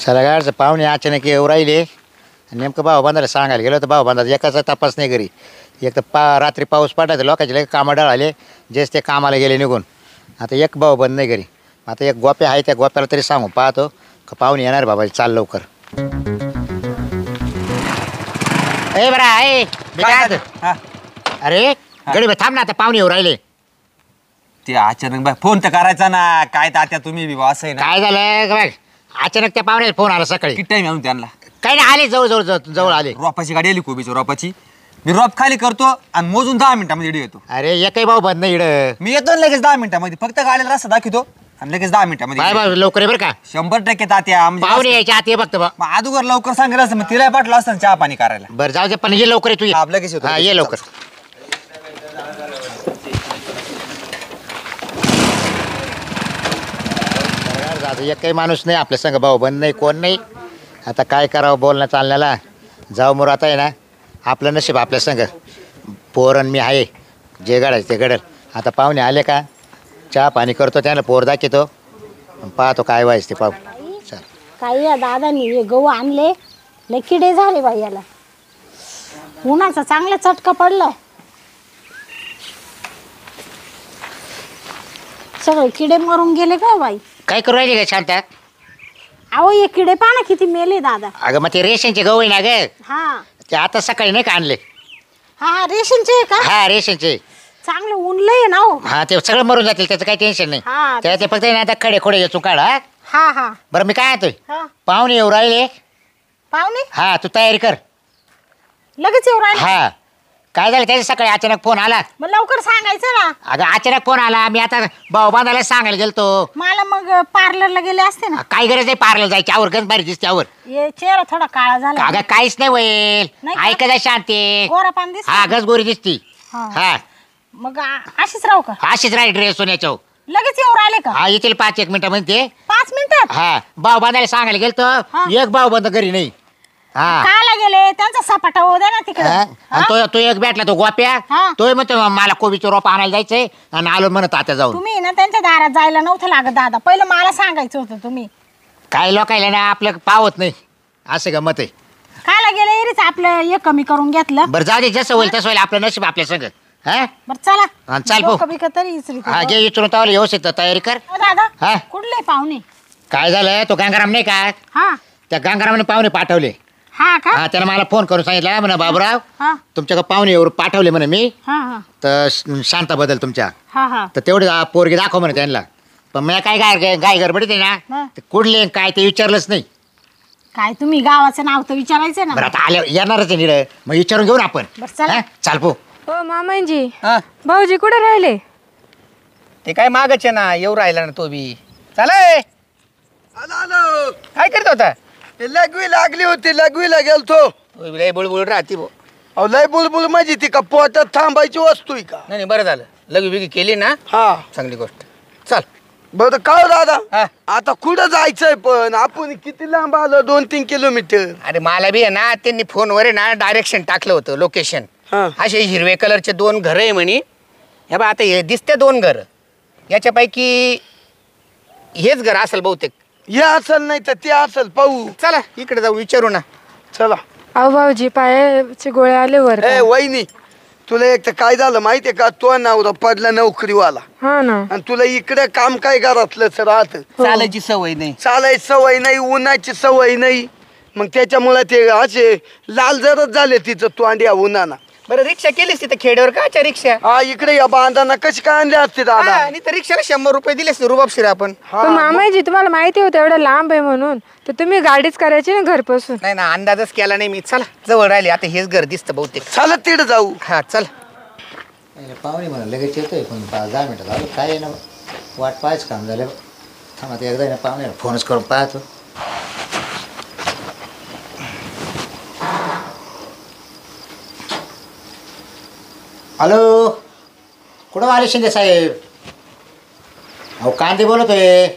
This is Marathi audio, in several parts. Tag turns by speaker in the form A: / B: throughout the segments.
A: चला गाडचं पाहुणे अचानक येऊ राहिले. नेमकं भाऊ बांधायला सांगायला गेलो तर भाऊ बांधायचा एकाचा तपास नाही घरी. एक तर रात्री पाऊस पडायचा लोकांचे लगे कामं डळाले जेच ते कामाला गेले निघून. आता एक भाऊ बंद नाही घरी. आता एक गोप्या आहे त्या गोप्याला तरी सांगू पाहतो का पाहुणे येणार बाबा चाल लवकर. ए बरा आहे अरे गडी थांब ना आता पाहुणे येऊ राहिले.
B: ते अचानक बाय फोन तर करायचा ना काय तात्या तुम्ही बी असं आहे ना.
A: काय झालं बघ अचानक त्या पाहुण्याचा फोन आला सकाळी.
B: किती टाइम येऊन त्यांना
A: काही नाही आले जवळ जवळ जवळ आले.
B: रोपाची गाडी आली कोबीची रोपाची. मी रोप खाली करतो आणि मोजून 10 मिनिटामध्ये इडी येतो.
A: अरे एकही भाऊ बंद नाही इड.
B: मी येतो ना लगेच 10 मिनिटामध्ये. फक्त गाडीला रस्ता दाखवतो आणि लगेच 10 मिनिटामध्ये
A: बाय बाय लवकर बरं का
B: 100% तात्या.
A: पाहुणे यायच्या आत ये बघतो बा.
B: मग अगोदर लवकर सांगितलं असतं मग तिला पाठलं असतं चहा पाणी करायला.
A: बरं जाऊ दे पण ये लवकर तू
B: हा, लगेच येतो.
A: हा ये लवकर. एक काही माणूस नाही आपल्या संग भाऊ बंद नाही कोण नाही. आता काय करावं बोलणं चालण्याला. जाऊ मोर आता आहे ना आपलं नशीब आपल्या संग पोरण मी आहे जे घडायचं ते घडल. आता पाहुणे आले का चहा पाणी करतो त्याला पोर दाखवतो पाहतो काय व्हायचं ते पाहू. चल
C: काही या दादानी हे गहू आणले लय किडे झाले बाई याला. उन्हाचा चांगला चटका पडलाय. सगळे किडे मरून गेले का बाई.
A: काय करू राहिले का शांत.
C: अहो हे किडे पाना किती मेले दादा.
A: अगं मग ते रेशनचे गहू आहे ना ग
C: हा
A: ते आता सकाळी नाही का आणले.
C: हा हा रेशनचे आहे का.
A: हा रेशनचे
C: चांगलं ऊन लय ना हो.
A: हा ते सगळं मरून जातील त्याचं काही टेन्शन नाही.
C: हा
A: त्या ते फक्त आता खडे खोडे याचून काढा.
C: हा हा
A: बरं मी काय येतोय
C: हा
A: पाहुणे येऊ राहिले.
C: पाहुणे
A: हा तू तयारी कर.
C: लगेच येऊ राहिले.
A: हा काय झालं त्याच्या सकाळी अचानक फोन आला.
C: मग लवकर सांगायचं ना.
A: अगं अचानक फोन आला मी आता भाऊ बांधायला सांगायला गेलतो.
C: मला मग पार्लरला गेले असते ना.
A: काय गरज आहे पार्लर जायची आवर गंज भारी दिसते आवर.
C: हे चेहरा थोडा काळा झाला.
A: अगं काहीच नाही होईल
C: नाही का?
A: ऐका जाय शांती.
C: गोरा पान दिसतो.
A: हा गज गोरी दिसती.
C: हा.
A: हा
C: मग अशीच राहू का.
A: अशीच राहील ड्रेस सोन्याच्या.
C: लगेच येऊ राहिले का.
A: हा येतील 5-1 मिनिटामध्ये.
C: 5 मिनिटात.
A: हा भाऊ बांधायला सांगायला गेलतो
C: हा.
A: एक भाऊ बंद घरी नाही. हा
C: काला गेले त्यांचा सपाटा होऊ द्या ना तिकडे.
A: हा? आणि तो एक भेटला तो गोप्या
C: हा.
A: तोय म्हणतो मला कोबीचं रोप आणायला जायचंय आणि आलो म्हणत आता जाऊन.
C: तुम्ही ना त्यांच्या दारात जायला नव्हतं लागत दादा. पहिलं मला सांगायचं होतं तुम्ही.
A: काय लोकायला ना आपलं पावत नाही असं गमत आहे.
C: काला गेले एरीच आपलं हे कमी करून घेतलं.
A: बरं जाऊ दे जसं होईल तसं होईल आपलं नशीब आपल्या संग. हा
C: बरं चला.
A: हा, चाल भाऊ.
C: डोकं बिकं तरी इसरीत
A: हा
C: होतं.
A: घे विचारून तावलं व्यवस्थित तयारी कर.
C: हो दादा
A: हा.
C: कुठले पाहुणे.
A: काय झालं तो गंगाराम नाही का
C: हा
A: त्या गंगारामने पाहुणे पाठवले.
C: हा का.
A: हा त्याला मला फोन करून सांगितलं म्हणा बाबूराव
C: हा
A: तुमच्याकडे पाहुणे एवढं पाठवले म्हणे मी
C: हा हा
A: तर शांता बदल तुमच्या
C: हा हा
A: तर तेवढे पोरगी दाखव म्हणे त्यांना. पण मी काय गाय गडबडीत आहे
C: हा.
A: ना ते कुठले काय ते विचारलंच नाही.
C: काय तुम्ही गावाचं नाव तर विचारायचं
A: बरं
C: ना.
A: आता आल्या येणारच आहे निर मग विचारून घेऊ ना आपण.
C: बरं चला.
A: हा? चाल पो.
D: हो मामांजी
B: हा
D: भाऊजी कुठे राहिले.
B: ते काय मागच आहे ना येऊ राहिला ना तो बी. चालय
E: आलो
B: काय करत होता.
E: लगवी लागली होती लगवीला गेलतो.
B: तो बी लय बुळबुळ राहते भाऊ.
E: अहो लय बुलबुल माझी ती का पोटात थांबायची वस्तू आहे का.
B: नाही बरं झालं लघवी बिगी केली ना
E: हा
B: चांगली गोष्ट. चल
E: बरं काय दादा
B: हा.
E: आता कुठं जायचंय पण आपण किती लांब आलो 2-3 किलोमीटर.
B: अरे मला बी आहे ना त्यांनी फोनवर आहे ना डायरेक्शन टाकलं होतं लोकेशन.
E: हा.
B: असे हिरवे कलरचे 2 घरं आहे म्हणे. हे बा आता हे दिसते 2 घरं याच्यापैकी हेच घर असेल बहुतेक.
E: हे असल नाही तर ते असल पाहू.
B: चला इकडे जाऊ विचारू ना.
E: चला
D: अहो भाऊजी पायाचे गोळे आले वर
E: ए वहिनी तुला एक तर काय झालं माहितीये का तो नवरा पडला नोकरीवाला
D: हा ना.
E: आणि तुला इकडे काम काय घरातलंच राहत.
B: चालायची सवय नाही.
E: चालायची सवय नाही उन्हाची सवय नाही मग त्याच्यामुळे ते असे लाल जरच झाले तिचं तोंड्या उन्हाना.
B: बरं रिक्षा केलीस तिथं खेड्यावर काच्या रिक्षा.
E: हा इकडे या बांधाना कशी काय आणली असते दादा.
B: आणि तर रिक्षाला 100 रुपये दिलेस रुबाबशीर आपण.
E: हा,
D: पण मामाजी तुम्हाला माहिती होतं एवढं लांब आहे म्हणून तर तुम्ही गाडीच करायची ना घरपासून.
B: नाही ना अंदाजच केला नाही मी. चला जवळ राहिले आता हेच घर दिसतं बहुतेक.
E: चालत तिकडे जाऊ.
B: हा चल.
A: पाहुणे म्हणा लगेच येतोय पण 10 मिनिटं झालं काय आहे ना वाट पाहायचं काम झालं. थांबा ते एकदा पाहुणे फोनच करून पाहतो. हॅलो कुठं आले शिंदे साहेब. अहो कांदे बोलतोय.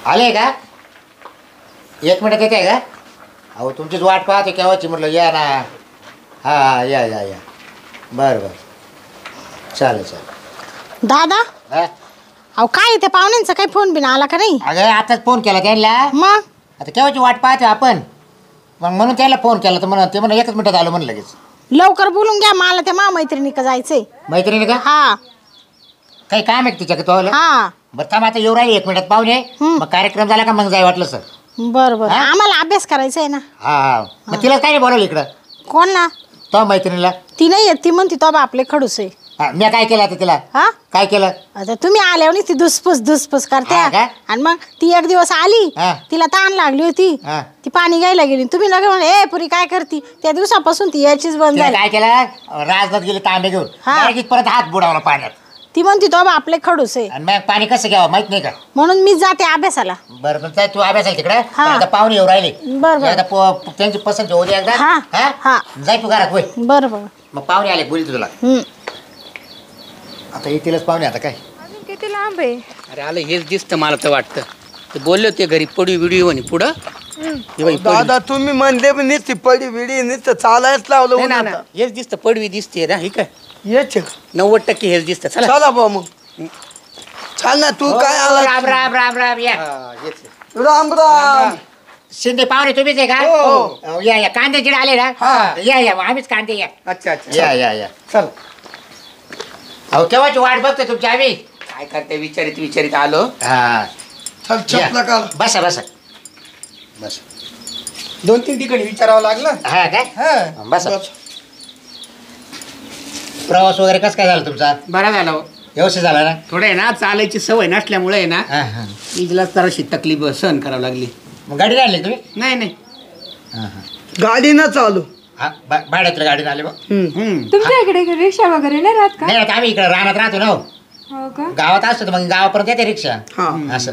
A: आले का 1 मिनिट येते का. अहो तुमचीच वाट पाहतो केव्हाची म्हटलं या ना. हा या या या बरं बरं चालेल चालेल.
C: दादा
A: हा
C: अहो काय त्या पाहुण्यांचा काही फोन बिन आला का नाही?
A: अगं आताच फोन केला त्यांना.
C: मग
A: आता केव्हाची वाट पाहते आपण. मग म्हणून त्याला फोन केला तर म्हणा ते म्हणा एकच मिनिटात आलो म्हणून लगेच.
C: लवकर बोलून घ्या, मला त्या मैत्रिणी का जायचंय.
A: मैत्रिणी का?
C: हा
A: काही काम आहे तिच्या का तो?
C: हा
A: बरं थांब आता येऊ राहिले 1 मिनिटात पाहुणे. मग कार्यक्रम झाला का मग जाय वाटलं सर.
C: बरं बरं, आम्हाला अभ्यास करायचा आहे ना.
A: हा मग तिला काय नाही बोलावलं इकडं
C: कोण ना?
A: तो मैत्रिणीला.
C: ती नाही येत, ती म्हणती तो आपले खडूस आहे.
A: मी काय केलं आता तिला?
C: हा
A: काय केलं?
C: आता तुम्ही आल्यावर ती धुसफूस करते.
A: हा का?
C: आणि मग ती एक दिवस आली,
A: हा.
C: तिला ताण लागली होती,
A: हा.
C: ती पाणी घ्यायला गेली. तुम्ही लगे म्हणे ए पुरी काय करती? त्या दिवसापासून ती यायचीच बंद
A: तिला
C: झाली.
A: काय केलं? राजनाथ गेले तांबे घेऊन
C: हा.
A: direct परत हात बुडावला पाण्यात.
C: ती म्हणती तो आपले खडूस आहे.
A: आणि मग पाणी कसं घ्यावं माहित नाही का?
C: म्हणून मी जाते अभ्यासाला.
A: बरं मग तू अभ्यास आहे तिकडे.
C: हा.
A: आता पाहुणे येऊ राहिले.
C: बरं.
A: एकदा त्यांची पसंत होऊ दे एकदा.
C: हा.
A: हा?
C: हा.
A: जाय तू घरात होय.
C: बरं बरं.
A: मग पाहुणे आले बोली तुला. आता येतीलच पाहुणे आता काय.
D: अजून किती लांब आहे?
B: अरे आलं हेच दिसतं मला तर वाटतं. ते बोलले होते घरी पडू व्हिडिओ म्हणे पुढं. हे बाई, पडवी.
E: दादा तुम्ही म्हणले पण नुसती पडी बिडी नुसतं चालायच लावलं
B: नाही ना,
E: उन्हात.
B: ना, हेच दिसतं पडवी दिसते ना. हे काय
E: येच
B: 90% हेच दिसतं. चला
E: चला भाऊ मग चाल ना तू काय
A: राम
E: आला.
A: राम राम राम या.
B: हा, हेच आहे.
E: राम राम.
A: शिंदे पाहुणे तुम्हीच आहे का?
E: हो.
A: या या कांदे जिडे आले ना.
E: हा.
A: या या आम्हीच कांदे या.
B: अच्छा अच्छा
A: या या या.
E: चल
A: अहो केव्हाची वाट बघतोय तुमची आम्ही.
B: काय करते विचारित आलो.
A: हा
E: चल चपला काढ.
A: बसा बसा बस.
B: 2-3 ठिकाणी विचारावं लागलं.
A: हा काय? बसा. प्रवास वगैरे कसं काय झाला तुमचा?
B: बरा झाला हो.
A: व्यवस्थित झाला ना?
B: थोडं आहे ना चालायची सवय नसल्यामुळे आहे ना
A: हा हा.
B: इजला जराशी तकलीफ सहन करावं लागली.
A: मग गाडी आणली तुम्ही?
B: नाही नाही.
A: हा हा.
E: गाडी न चालू.
A: हा भाड्यातल्या गाडीने आले बघ.
D: तुमच्या इकडे रिक्षा वगैरे नाही राहत का?
A: नाही आता आम्ही इकडे रानात राहतो ना हो.
D: हो का?
A: गावात असतो तर मग गावापर्यंत येते रिक्षा.
E: हा
A: असं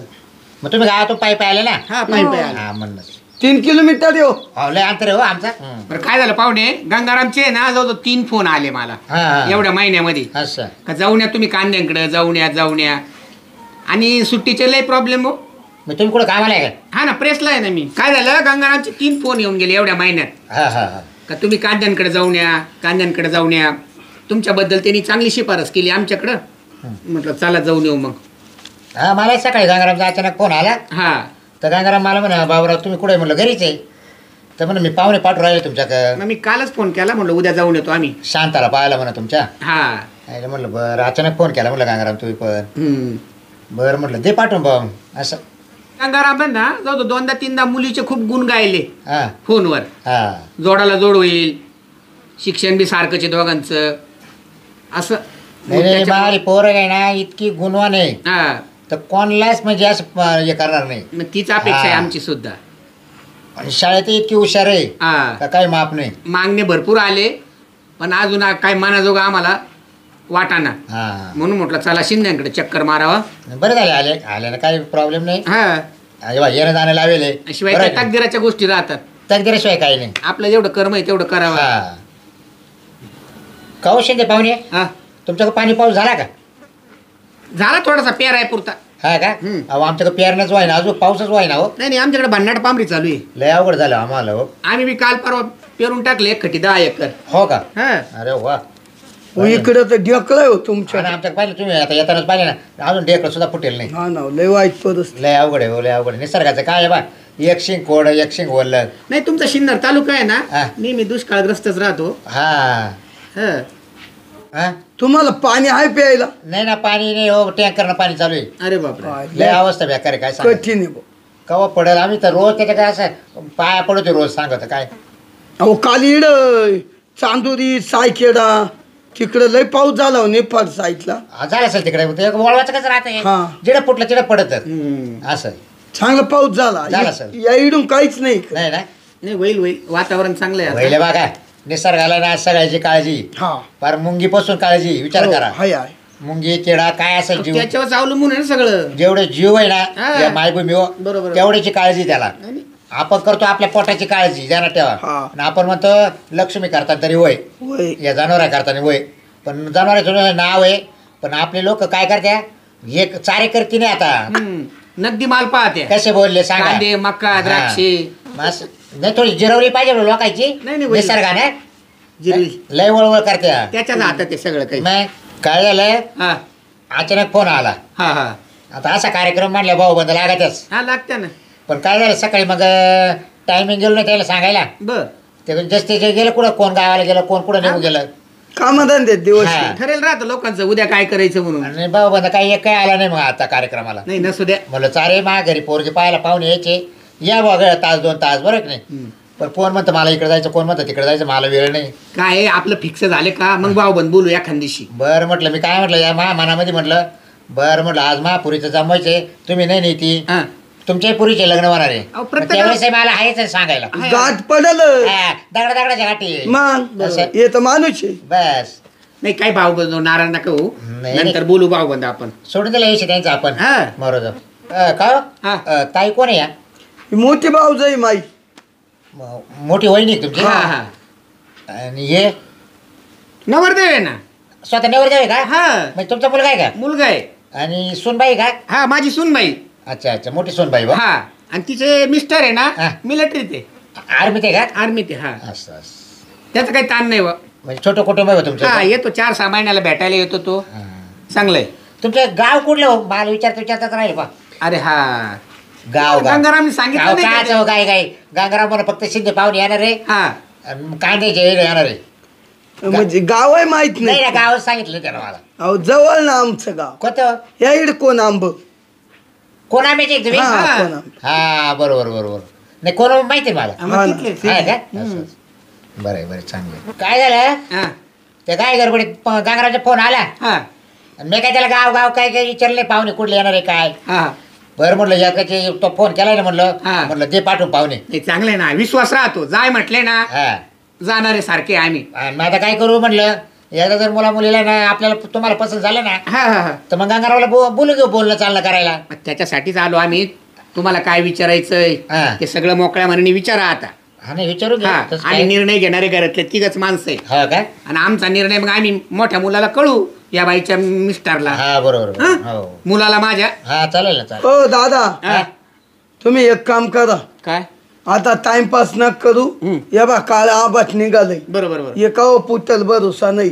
A: मग तुम्ही गावातून पायी आले ना?
B: हा पायी आलो.
A: हा म्हणलं
E: 3 किलोमीटर येऊ.
A: हो लय अंतर आहे हो आमचा.
B: बरं काय झालं पाहुणे गंगारामचे आहे ना जवळ 3 फोन आले मला
A: हा, हा.
B: एवढ्या महिन्यामध्ये.
A: असं
B: का जाऊन या तुम्ही कांद्यांकडे जाऊन या आणि सुट्टीचे लय प्रॉब्लेम हो.
A: मग तुम्ही कुठं कामाला आहे का?
B: हा ना प्रेसला आहे ना मी. काय झालं गंगारामचे 3 फोन येऊन गेले एवढ्या महिन्यात.
A: हा हा हा.
B: का तुम्ही कांद्यांकडे जाऊन या तुमच्याबद्दल त्यांनी चांगली शिफारस केली आमच्याकडं. म्हटलं चला जाऊन येऊ मग.
A: हा मला सकाळी गंगारामचा अचानक फोन आला.
B: हा
A: तर गंगाराम मला म्हणा बाबूराव तुम्ही कुठे म्हणलं घरीच आहे. तर म्हणून मी पाहुणे पाठवून राहिले तुमच्याकडं.
B: मग मी कालच फोन केला म्हटलं उद्या जाऊन येतो आम्ही.
A: शांताला पाहायला म्हणा तुमच्या.
B: हा
A: आईला म्हटलं बरं अचानक फोन केला म्हटलं गंगाराम तुम्ही पण.
B: हम्म.
A: बरं म्हटलं दे पाठवून बा असं.
B: गंगाराम ना जाऊ 2दा-3दा मुलीचे खूप गुण गायले
A: हा
B: फोनवर.
A: हा.
B: जोडाला जोड होईल शिक्षण बी सारखंच आहे दोघांचं असं.
A: नाही नाही
B: त्याच्या-
A: माझी पोरं आहे ना इतकी गुणवान आहे
B: हा
A: तर कोणलाच म्हणजे असं हे करणार नाही.
B: मग तीच अपेक्षा आहे
A: हा.
B: आमची सुद्धा.
A: आणि शाळेत इतकी हुशार आहे
B: हा
A: का काही माप नाही.
B: मागणे भरपूर आले पण अजून काय मनाजोगा आम्हाला वाटाना.
A: हा
B: म्हणून म्हटलं चला शिंद्यांकडे चक्कर मारावा.
A: बरं झाले आले आले ना काही प्रॉब्लेम नाही.
B: हा
A: येणं जाणं लावेल
B: शिवाय त्या तकदिराच्या गोष्टी राहतात.
A: तकदिराशिवाय काही नाही.
B: आपलं जेवढं कर्म आहे तेवढं करावं.
A: हा काऊ शिंदे पाहुणे
B: हा
A: तुमच्याकडे पाणी पाऊस झाला का?
B: झाला थोडासा पेराय पुरता.
A: हा का?
B: हम्म.
A: अहो आमच्याकडे पेरणंच व्हाय ना अजून पाऊसच व्हाय ना हो.
B: नाही नाही आमच्याकडे भन्नाट पांबरी चालू आहे.
A: लय अवघड झालं आम्हाला हो.
B: आम्ही बी काल परवा पेरून टाकले 1 खटी 10 एकर.
A: हो का?
B: हा
A: अरे वा.
E: हो, इकडं तर ढेकळं हो तुमच्या.
A: आणि आमच्याकडे पाहिलं तुम्ही आता येतानाच पाहिले ना अजून डेकलं सुद्धा फुटेल नाही.
E: हा ना लय वाईट परिस्थिती.
A: लय अवघड आहे हो लय अवघड आहे. निसर्गाचं काय आहे बा एक शिंग कोड एक शिंग वल्ल.
B: नाही तुमचा शिन्नर तालुका आहे
A: हा.
B: ना नेहमी दुष्काळग्रस्तच राहतो.
A: हा
B: हा
A: हा
E: तुम्हाला पाणी आहे प्यायला.
A: नाही ना पाणी नाही हो टँकरनं पाणी चालू आहे.
B: अरे बापरे.
A: लय अवस्था बेकार आहे काय सांग.
E: कठीण आहे बुवा.
A: कवा पडेल आम्ही तर रोज त्याच्या काय असं पाया पडतो रोज सांगत काय.
E: अहो काल इड चांदुरी सायखेडा तिकडं लय पाऊस झाला हो नेपाळ साईडला.
A: झालं असेल तिकडे वळवाचं कसं राहतं
E: हा.
A: जिडं फुटलं तिडं पडत
B: हम्म.
A: असं
E: चांगला पाऊस
A: झाला
E: झाला
A: सर.
E: या इडून काहीच नाही.
A: नाही ना.
B: नाही होईल वातावरण चांगलं आहे आता.
A: पहिले बघा निसर्गाला ना सगळ्याची काळजी
E: हा
A: फार मुंगीपासून काळजी विचार
E: हो,
A: करा.
E: हाय आहे.
A: मुंगी किडा काय असेल जीव
B: त्याच्यावर अवलंबून आहे ना सगळं.
A: जेवढे जीव आहे
B: हा.
A: ना या मायभूमी हो
B: बरोबर.
A: तेवढ्याची काळजी त्याला. आपण करतो आपल्या पोटाची काळजी ध्यानात ठेवा.
E: हा.
A: आणि आपण म्हणतो लक्ष्मी करतात तरी वय
E: वय.
A: या जनावरा करताना वय पण जनावरांचं नाव आहे पण आपले लोक काय करत्या एक चारे करती नाही आता.
B: हम्म. नगदी माल पाहते.
A: कसे बोलले सांगा.
B: कांदे मका द्राक्षे.
A: बस नाही थोडी जिरवली पाहिजे लोकांची
B: नाही, नाही, वय.
A: निसर्गाने
B: जिरवी
A: लय वळवळ करत्या.
B: त्याच्याच हातात आहे सगळं काही.
A: मग काय झालं
B: हा
A: अचानक फोन आला
B: हा हा
A: आता असा कार्यक्रम म्हणल्या भाऊ बंद लागतच.
B: हा लागत्या ना.
A: पण काय झालं सकाळी मग टायमिंग गेलो नाही त्याला सांगायला.
B: बर
A: ते जस्ट ते गेलं कुठं, कोण गावाला गेलं, कोण कुठं निघून गेलं.
E: कामधंदे दिवस
A: हा.
B: ठरेल राहतं लोकांचं उद्या काय करायचं म्हणून.
A: आणि भाऊ बंद काही एक काही आला नाही मग आता कार्यक्रमाला.
B: नाही नसू द्या.
A: म्हणलं चारे मा घरी पोरगी पाहायला पाहुणे यायचे, या बघ तास 2 तास बरं की नाही. पण कोण म्हणतं मला इकडे जायचं, कोण म्हणतं तिकडे जायचं, मला वेळ नाही.
B: काय आपलं फिक्स झाले का मग भाऊबंद बोलू एखाद दिवशी.
A: बरं म्हटलं मी काय म्हटलं या मनामध्ये म्हटलं बरं म्हटलं आज महापुरीचं जमवायचे, तुम्ही नाही ती
B: हा.
A: तुमच्याही पुरीचे लग्न होणार आहे.
B: अहो, प्रत्येक-
A: त्यावेळेस मला आहेच सांगायला.
E: गाठ पडल
A: हा, दगडाच्या गाठी
E: मग
A: असं.
E: येत माणूस आहे.
A: बस
B: नाही काय भाऊबंद नारायण नका हो.
A: नाही.
B: नंतर बोलू भाऊबंद आपण.
A: सोडून दिलं यायचे त्यांचं आपण.
B: हा.
A: बरोबर का हो?
B: हा.
A: ताई कोण आहे या?
E: ही मोठी भाऊजाई माई.
A: मोठी वहिनी आहे तुमची.
B: हा हा.
A: आणि हे
B: नवरदेव आहे ना.
A: स्वतः नवर आहे का?
B: हा.
A: म्हणजे तुमचा मुलगा आहे का?
B: मुलगा आहे.
A: आणि सुनबाई का?
B: हा माझी सूनबाई.
A: अच्छा अच्छा, मोठी सुनबाई बा.
B: हा आणि तिचे मिस्टर आहे
A: हा.
B: ना मिलिटरीत आहे.
A: आर्मीत आहे का?
B: आर्मीत आहे. हा
A: असं असं.
B: त्याचं काही ताण नाही व.
A: म्हणजे छोटं कुटुंब आहे बा तुमचं.
B: हा येतो 4-6 महिन्याला भेटायला येतो तो.
A: हा.
B: चांगलं आहे.
A: तुमचं गाव कुठलं हो? मला विचारताच राहील बा.
B: अरे हा
A: गाव गाव
B: गंगारामने सांगितलं
A: गाव
B: नाही का
A: काच
B: ते?
A: हो, काय काय गंगाराम मला फक्त शिंदे पाहुणे येणार आहे
B: हा
A: आणि कांद्याचे येणार आहे.
E: म्हणजे गाव आहे माहित
A: नाही
E: नाही.
A: ना, गावच सांगितलं त्याला मला.
E: अहो जवळ ना आमचं गाव.
A: कोणतं?
E: या इकडे कोण आंब.
A: कोण आंब्याचे आहे तुम्ही?
E: हा,
B: हा.
E: कोण आंब.
A: हा बरोबर बरोबर. नाही कोण माहिती आहे मला.
B: मग
E: हा ना.
B: तिथलेच.
A: आहे का? असं, असं. बरं आहे, बरं आहे, चांगलं आहे. काय झालं
B: हा
A: ते काय गडबडीत गंगारामचा फोन आला
B: हा
A: आणि मी काय त्याला गाव गाव काय काय विचारलं नाही, पाहुणे कुठले येणार आहे काय.
B: हा
A: बरं म्हटलं याचे तो फोन केलाय ना म्हटलं.
B: हा.
A: म्हटलं ते पाठवून पाहुणे.
B: नाही चांगलं आहे ना. विश्वास राहतो. जाय म्हटले ना
A: हा
B: जाणारे सारखे आम्ही.
A: आणि मग आता काय करू म्हटलं, एकदा जर मुलीला ना आपल्याला तुम्हाला पसंत झालं ना
B: हा हा हा
A: तर मग गंगारामला बोलू घेऊ, बोलणं चालणं करायला.
B: मग त्याच्यासाठीच आलो आम्ही. तुम्हाला काय विचारायचंय
A: हा.
B: ते सगळं मोकळ्या मनाने विचारा आता.
A: हा नाही विचारू घ्या.
B: हा
A: तसं
B: आणि
A: काय.
B: निर्णय घेणारे घरातले तिघच माणसं आहे.
A: हा काय?
B: आणि आमचा निर्णय मग आम्ही मोठ्या मुलाला कळू, या बाईच्या मिस्टरला,
A: हा बरोबर
B: हा?
A: बरोबर. हो
B: मुलाला माझ्या.
A: हा चालेल ना, चालेल.
E: हो दादा
B: हा.
E: तुम्ही एक काम करा.
B: काय
E: आता टाइमपास न करू.
B: हम्म.
E: या बा काळ आबाट निघालय.
B: बरोबर बरोबर.
E: एका पुटल भरोसा नाही.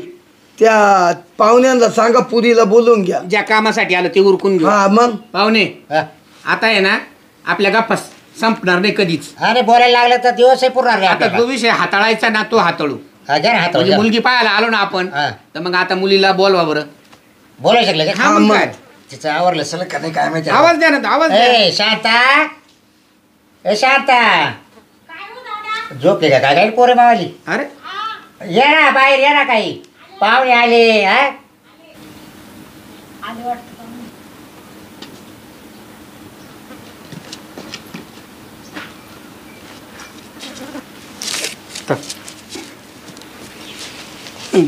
E: त्या पाहुण्यांना सांगा पुरीला बोलून घ्या.
B: ज्या कामासाठी आलो ते उरकून घेऊ.
E: हा मग
B: पाहुणे
A: हा.
B: आता आहे ना आपल्या गप्पा संपणार नाही कधीच.
A: हा नाही बोलायला लागलं तर दिवसही पुरणार नाही
B: आता
A: आपल्याला.
B: जो विषय हाताळायचा ना तो हाताळू.
A: हा घ्या ना हात
B: म्हणजे मुलगी पाहायला आलो ना आपण
A: हा.
B: तर मग आता मुलीला बोलवा बरं.
A: बोलायला शकलं का?
B: हा मग
E: मग.
B: काय.
A: तिचं आवरलं सगळं का नाही काय माहिती.
B: आवाज द्या ना आवाज द्या.
A: ए शांता, ए शांता, झोप आहे का काय? काय पोरे मावाली
B: अरे
A: ये ना बाहेर, ये ना काही पाहुणे आले. हा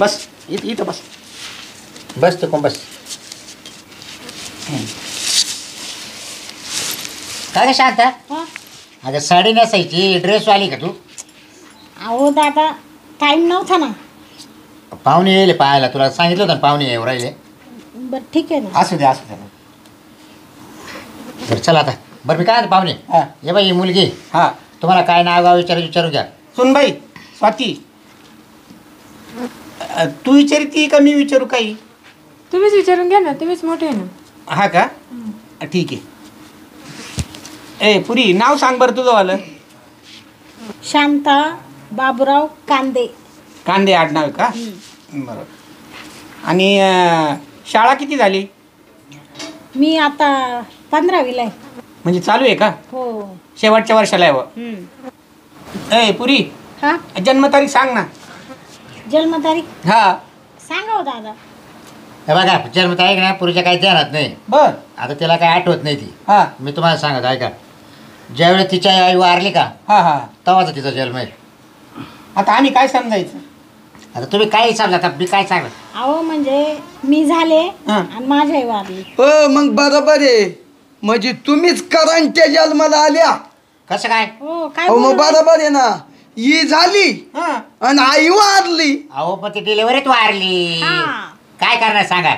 B: बस इथं बस.
A: बस तू कोण बस. काय ग शांता,
C: हा?
A: अगं साडी नेसायची, ड्रेस वाली का तू?
C: अहो दादा टाईम नव्हता ना.
A: पाहुणे येईल पाहायला, तुला सांगितलं होतं ना पाहुणे येऊ राहिले.
C: बरं ठीक आहे ना.
A: असू दे असू दे. बरं चला आता. बरं मी काय आता पाहुणे,
B: हा.
A: ये बाई ही मुलगी,
B: हा
A: तुम्हाला काय नाव गाव विचारू घ्या.
B: सुनबाई स्वाती तू विचारती का मी विचारू काही?
D: तुम्हीच विचारून घ्या ना, तुम्हीच मोठे आहे ना.
B: हा का ठीक आहे. ए पुरी नाव सांग बरं तुझं वालं.
C: शांता बाबूराव कांदे.
B: कांदे आडनाव आहे का? बरोबर. आणि शाळा किती झाली?
C: मी आता 15वीला आहे.
B: म्हणजे चालू आहे का?
C: हो.
B: शेवटच्या वर्षाला आहे व. ए पुरी
C: हा
B: जन्मतारीख सांग ना.
C: जन्मतारीख
B: हा
C: सांगा हो दादा.
A: हे बघा जन्मत आहे ना, पुरीच्या काही ध्यानात नाही.
B: बर
A: आता तिला काय आठवत नाही ती.
B: हा
A: मी तुम्हाला सांगत ऐका, ज्यावेळेस तिच्या आई वारली का
B: हा हा
A: तेव्हाच तिचा जन्म आहे.
B: आता आम्ही काय समजायचं?
A: आता तुम्ही काही समजा, आता मी काय सांगत.
C: अहो म्हणजे मी झाले
B: हा.
C: आणि माझी आई वारली.
E: हो मग बरोबर आहे. म्हणजे तुम्हीच करंटच्या जन्माला आल्या.
A: कसं काय?
C: हो काय
E: हो मग
C: बोलू?
E: बरोबर आहे ना. ही झाली
B: हा
E: आणि आई वारली.
A: अहो पण ती डिलिव्हरीत वारली.
C: हा.
A: काय करणार सांगा.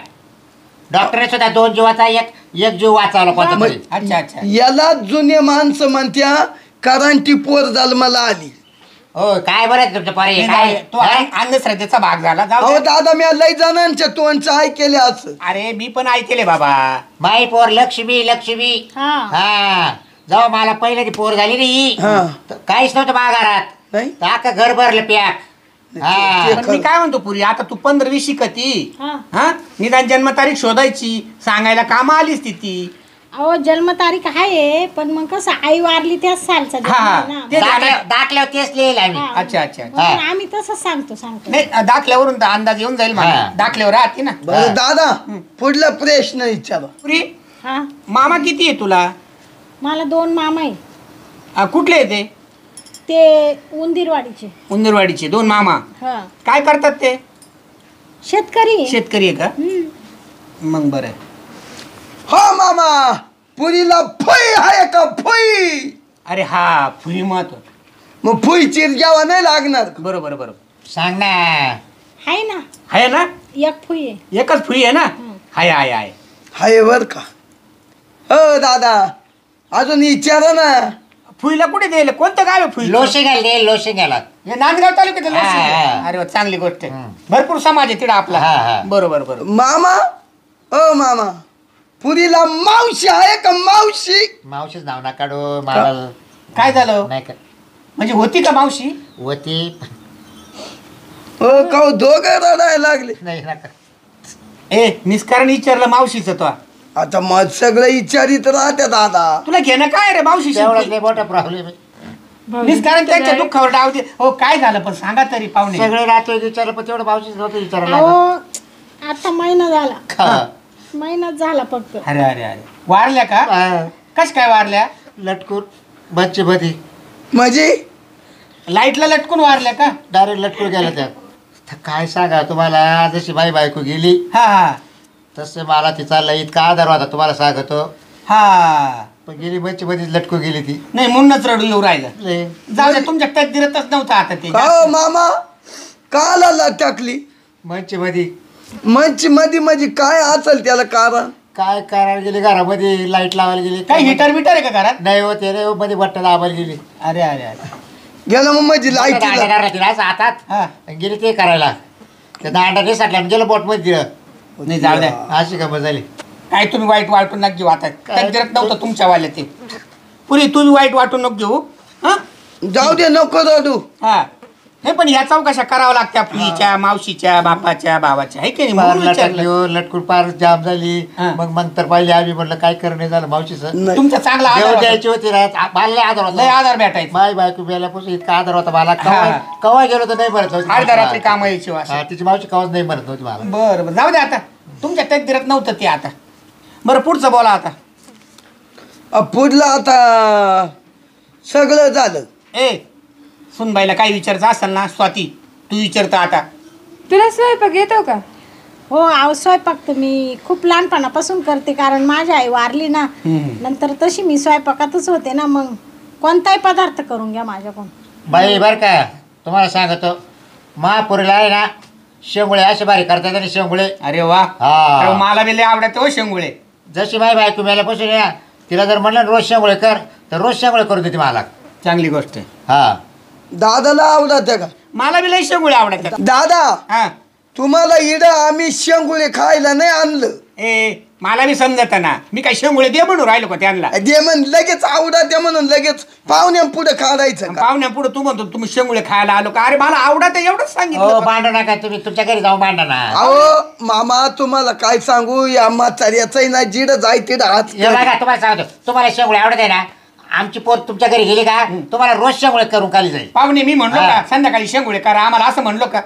A: डॉक्टरने सुद्धा 2 जीवाचा एक जीव वाचवला कोणता तरी.
B: अच्छा अच्छा.
E: याला जुने माणसं म्हणत्या करंटी पोर जन्माला आली.
A: हो काय बरं तुमच्या पोरी काय
B: तो अंधश्रद्धेचा भाग झाला. जाऊ
E: अहो
B: दे.
E: दादा मी लय जणांच्या तोंडचं ऐकेले असं.
B: अरे मी पण ऐकले बाबा.
A: बाई पोर लक्ष्मी लक्ष्मी
C: हा
A: हा जेव्हा मला पहिलं ती पोर झाली नाही
E: हा.
A: तर काहीच नव्हतं बाजारात
E: नाही
A: अख्खं घर भरलं पॅक हा
B: पण मी काय म्हणतो पुरी, आता तू 15-20 शिकती
C: हा.
B: हा, निदान जन्मतारीख शोधायची, सांगायला काम आलीच ती.
C: अहो जन्मतारीख आहे पण मग कसं आई वारली त्याच सालचा दिवस
B: हा,
C: आहे ना.
B: ते
A: दाखल्यावर तेच लिहिल आम्ही
C: हा.
B: अच्छा अच्छा.
C: मग
A: हा.
C: आम्ही तसंच सांगतो
B: नाही दाखल्यावरून तर अंदाज येऊन जाईल मला.
A: हा.
B: दाखल्यावर राहते ना
E: बरं दादा पुढला प्रश्न विचारा.
B: पुरी.
C: हा
B: मामा किती आहे तुला?
C: मला 2 मामा आहे.
B: कुठले आहे
C: ते उंदीरवाडीचे.
B: उंदरवाडीचे 2 मामा.
C: हा
B: काय करतात ते?
C: शेतकरी आहे.
B: शेतकरी आहे का?
C: हम्म.
B: मग बरं आहे.
E: हो मामा पुरीला फुई आहे का फुई?
B: अरे हा फुई महत्व.
E: मग फुई चिरग्यावा नाही लागणार का?
B: बरोबर बरोबर.
A: सांग ना
C: आहे ना
B: आहे ना?
C: एक फुई आहे.
B: एकच फुई आहे ना? आहे आहे आहे.
E: हाय बर का? हो दादा अजून विचारा ना.
B: फुईला कुठे द्यायला? कोणतं गाव आहे फुई?
A: लोशे घ्यायला लोशे घ्याला
B: हे नांदगाव तालुक्यात
A: हा, हा.
B: अरे वा, चांगली गोष्ट आहे. भरपूर समाज आहे तिकडे आपला.
A: हा, हा.
B: बरोबर बरोबर.
E: मामा ओ मामा पुरीला मावशी आहे का मावशी?
A: मावशीच नाव ना काढू मला
B: काय झालं?
A: नाही का
B: म्हणजे होती का मावशी?
A: वती
E: हो का दोघं रडायला लागले.
A: नाही नका
B: ए निष्कारण विचारलं मावशीचं तो.
E: आता मग सगळं विचारित राहते दादा.
B: तुला घेणं काय रे मावशी?
A: तेवढाच लय मोठा प्रॉब्लेम आहे
B: निष्कारण त्यांच्या दुःखावर डाव दे. हो काय झालं पण सांगा तरी पाहुणे.
A: सगळे रात्री विचारलं पण तेवढं मावशीच नव्हतं विचारायला
C: अहो आता महिना झाला.
A: हा.
C: महिनाच झाला फक्त.
B: अरे अरे अरे वारल्या का?
A: हा.
B: कश काय वारल्या?
A: लटकून बच्चे बधी
E: म्हणजे
B: लाईटला लटकून वारल्या का?
A: डायरेक्ट लटकून गेला त्यात तर काय सांगा तुम्हाला जशी बाई बायको गेली
B: हा हा
A: तसं मला तिचा लय इतका आधार होता तुम्हाला सांगतो
B: हा.
A: पण गेली बच्चे बधीच लटकून गेली ती
B: नाही म्हणूनच रडू येऊ राहिलं.
A: लय.
B: जाऊ दे तुमच्या तकदीरतच नव्हतं आता ते.
E: का हो मामा काला टाकली
A: बच्चे बधी
E: मंच मध्ये म्हणजे काय असेल त्याला कारण?
A: काय करायला गेली घरामध्ये लाईट लावायला गेली
B: काही हिटर बिटर आहे का घरात?
A: नाही होते रे मध्ये बट्टा दाबायला गेली
B: अरे अरे अरे.
E: गेलं मग म्हणजे लाईट
A: दांडा धरला तिला असं हातात
B: हा
A: आणि गेली ते करायला त्या दांडा निसटला आणि गेलं बोट मध्ये दिलं
B: नाही जाऊ द्या.
A: अशी गमत झाली
B: काय तुम्ही वाईट वाटून नका घेऊ. आता
A: काय?
B: तकदीरत नव्हतं तुमच्या वाले ते. पुरी तुम्ही वाईट वाटून नको घेऊ. हा
E: जाऊ दे नको रडू.
B: हा नाही पण ह्या चौकशा करावं लागत्या फुईच्या मावशीच्या बापाच्या भावाच्या आहे की नाही?
A: पार
B: म्हणून विचारलं.
A: लटकली लटकून पार जाम झाली
B: हा.
A: मग तर पाहिजे आम्ही म्हणलं काय करणं झालं मावशीचं
E: नाही.
B: तुमचा चांगला आधार
A: देव
B: होता.
A: द्यायची होती ना मला लय आधार
B: लय
A: होता
B: आधार भेटायचा.
A: माय बायको बेल्यापासून इतका आधार होता मला
B: हा.
A: कवा गेलो तर नाही म्हणत नव्हती
B: अर्ध्या रात्री काम यायची वास.
A: हा, तिची मावशी कवाच नाही म्हणत नव्हती मला
B: बरं बरं जाऊ दे आता. तुमच्या तकदीरात नव्हतं ते आता. बरं पुढचं बोला आता.
E: पुढलं आता सगळं झालं.
B: ए सुनबाईला काय विचारायचं असेल ना स्वाती तू विचारता आता.
D: तुला स्वयंपाक येतो का?
C: हो अहो स्वयंपाक तर मी खूप लहानपणापासून करते कारण माझी आई वारली ना नंतर तशी मी स्वयंपाकातच होते ना. मग कोणताही पदार्थ करून घ्या माझ्याकडून.
A: बाई बर का तुम्हाला सांगतो महापुरीला आहे ना शेंगुळे असे भारी करतात आणि शेंगुळे
B: अरे वा.
A: हा.
B: अरे मला बी लय आवडते हो शेंगुळे.
A: जशी माय बायको मेल्यापासून आहे ना तिला जर म्हणलं ना रोज शेंगुळे कर तर रोज शेंगुळे करून देते मला
B: चांगली गोष्ट आहे.
A: हा
E: दादाला आवडत का?
B: मला बी लय शेंगुळे आवडतात.
E: दादा
B: हा
E: तुम्हाला इड आम्ही शेंगुळे खायला नाही आणलं.
B: ए मला बी समजत ना मी काय शेंगुळे दे म्हणून राहिलो का त्यांना?
E: दे म्हण लगेच आवडत म्हणून लगेच पाहुण्या पुढे काढायचं का?
B: पाहुण्या पुढे तू म्हणतो तुम्ही शेंगुळे खायला आलो का? अरे मला आवडत एवढंच
A: हो
B: सांगितलं.
A: भांडू नका तुम्ही तुमच्या घरी जाऊन भांडा ना
E: अहो मामा तुम्हाला काय सांगू या म्हाताऱ्याचं ना जिड जाय तिड हात
A: हे बघा तुम्हाला सांगतो तुम्हाला शेंगुळे आवडत आहे ना आमची पोर तुमच्या घरी गेली का तुम्हाला रोज शेंगुळे करून खाली जाईल
B: पाहुणे मी म्हणलो
A: हा.
B: का संध्याकाळी शेंगुळे करा आम्हाला असं म्हणलो का?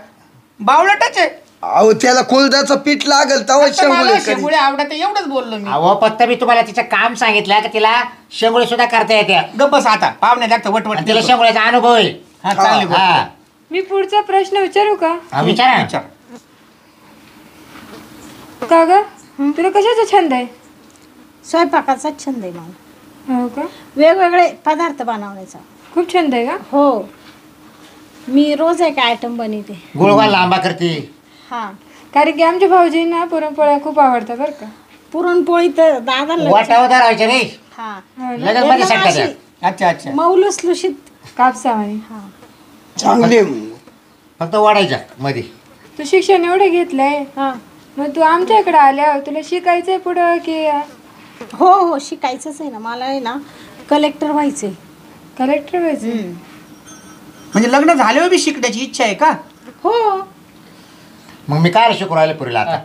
B: बावळटच आहे.
E: अहो त्याला कुलदाचं पीठ लागल तवा
B: फक्त मला
E: शेंगुळे करी.
B: शेंगुळे आवडत एवढंच बोललो मी.
A: अहो फक्त मी तुम्हाला तिचं काम सांगितलं का तिला शेंगुळे सुद्धा करता येते आणि
B: गप्पस आता पाहुण्या जास्त वटवट
A: तिला शेंगुळ्याचा अनुभव आहे
B: हा चांगली गोष्ट.
A: हा
D: मी पुढचा प्रश्न विचारू का?
A: हा, विचारा
B: विचार.
D: का ग तुला कशाचा छंद आहे?
C: स्वयंपाकाचा छंद आहे मला.
D: हो का?
C: वेगवेगळे पदार्थ बनवण्याचा
D: खूप छंद आहे का?
C: हो. मी रोज एक आयटम बनवते.
A: गुळगुळ लांबा करते
C: हा
D: कारण की आमच्या भाऊजींना पुरणपोळ्या खूप आवडतात बरं का.
C: पुरणपोळी तर दादाला
A: वाटावर धरायचे रे
C: हा
D: हो ना?
A: लगेच मध्ये
C: एकदम
A: सटका
C: अशी
A: द्या
B: अच्छा अच्छा.
C: मऊ लुसलुशीत.
D: कापसावानी.
C: हा
E: चांगले मग.
A: फक्त वाढायच्या मध्ये.
D: तू शिक्षण एवढं घेतलंय
C: हां
D: मग तू आमच्याकडे आल्यावर तुला शिकायचंय पुढं की
C: हो हो शिकायचंच आहे ना मला आहे ना कलेक्टर व्हायचंय.
D: कलेक्टर व्हायचं?
B: म्हणजे लग्न झाल्यावर बी शिकण्याची इच्छा आहे का?
C: हो
A: मग मी काय शिकू राहिले पुरीला आता?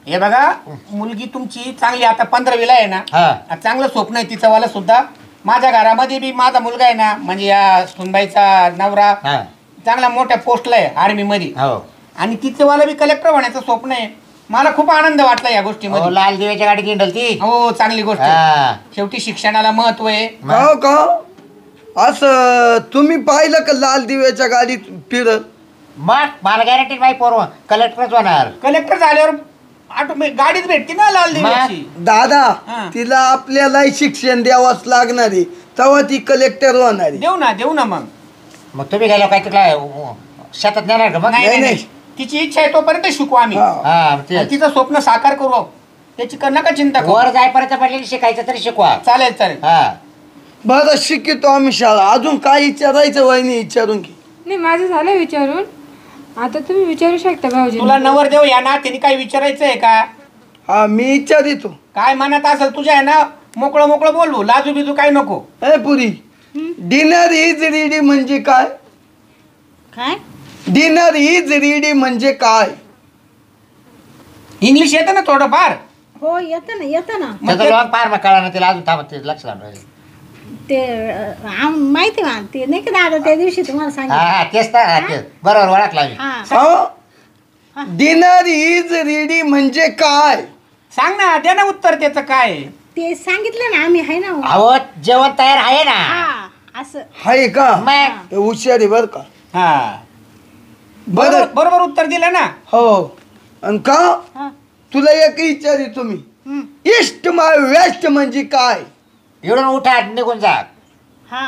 B: हे बघा मुलगी तुमची चांगली आता 15वीला आहे ना.
A: हा.
B: चांगलं स्वप्न आहे तिचं वाला सुद्धा. माझ्या घरामध्ये बी माझा मुलगा आहे ना म्हणजे या सुनबाईचा नवरा
A: हा.
B: चांगला मोठ्या पोस्टला आहे आर्मी मध्ये.
A: हो.
B: आणि तिचं वाला बी कलेक्टर होण्याचं स्वप्न आहे. मला खूप आनंद वाटला या
A: हो,
B: गोष्टीमध्ये.
A: लाल दिव्याच्या गाडीत हिंडल ती.
B: हो चांगली गोष्ट आहे.
A: हा.
B: शेवटी शिक्षणाला महत्व आहे.
E: हो का असं तुम्ही पाहिलं का लाल दिव्याच्या गाडीत फिरत?
A: मग मला गॅरंटी नाही पोर कलेक्टरच होणार.
B: कलेक्टर झाल्यावर ऑटोमॅटिक गाडीच भेटते ना लाल दिव्याची.
E: दादा
B: हा.
E: तिला आपल्याला शिक्षण द्यावंच लागणार आहे तेव्हा ती कलेक्टर होणार आहे.
B: देऊ ना मग.
A: मग तुम्ही गेलो काय तिला शेतात नेणार का मग?
B: नाही
E: नाही,
B: नाही
E: नाही.
B: तिची इच्छा आहे तोपर्यंत शिकू आम्ही.
E: हा.
A: हा ते
B: आणि तिचं स्वप्न साकार करू. त्याची नका चिंता करू.
A: वर जायपर्यंत पडलेली शिकायचं तरी शिकवा.
B: चालेल.
A: हा.
E: बरं शिकतो आम्ही शाळा. अजून काय विचारायचं वहिनी विचारून घे.
D: नाही माझं झालं विचारून. आता तुम्ही विचारू शकता भाऊजी.
B: तुला नवरदेव या ना त्यांनी काही विचारायचं आहे का?
E: हा मी विचारितो.
B: काय मनात असेल तुझ्या आहे ना मोकळं बोलू. लाजू बिजू काय नको.
E: ए पुरी डिनर इज रेडी म्हणजे काय?
C: काय
E: डिनर इज रेडी म्हणजे काय?
B: इंग्लिश येतं ना थोडंफार.
C: हो येतं ना
A: त्याचं लॉंग पार मग कळा ना तिला अजून थांबत ते लक्ष लावून राहिले.
C: ते माहिती आहे मला ते नाही का दादा त्या दिवशी तुम्हाला
A: हा
C: सांगितलं.
A: हा तेच तर हा, तेच. बरोबर ओळखला मी.
C: हा
E: डिनर इज रेडी म्हणजे काय?
B: सांग ना दे ना उत्तर त्याचं काय आहे.
C: ते सांगितलं ना आम्ही आहे ना.
A: अहो जेवण तयार आहे ना.
C: हा असं
E: हाय का?
A: मग
E: हे हुशार आहे बर का?
B: हा
E: बरं
B: बरोबर उत्तर दिलं ना.
E: हो. आणि का
C: हा
E: तुला एक विचारी तुम्ही
C: हम्म.
E: ईस्ट माय वेस्ट म्हणजे काय?
A: इकडून उठा निघून जा.
C: हा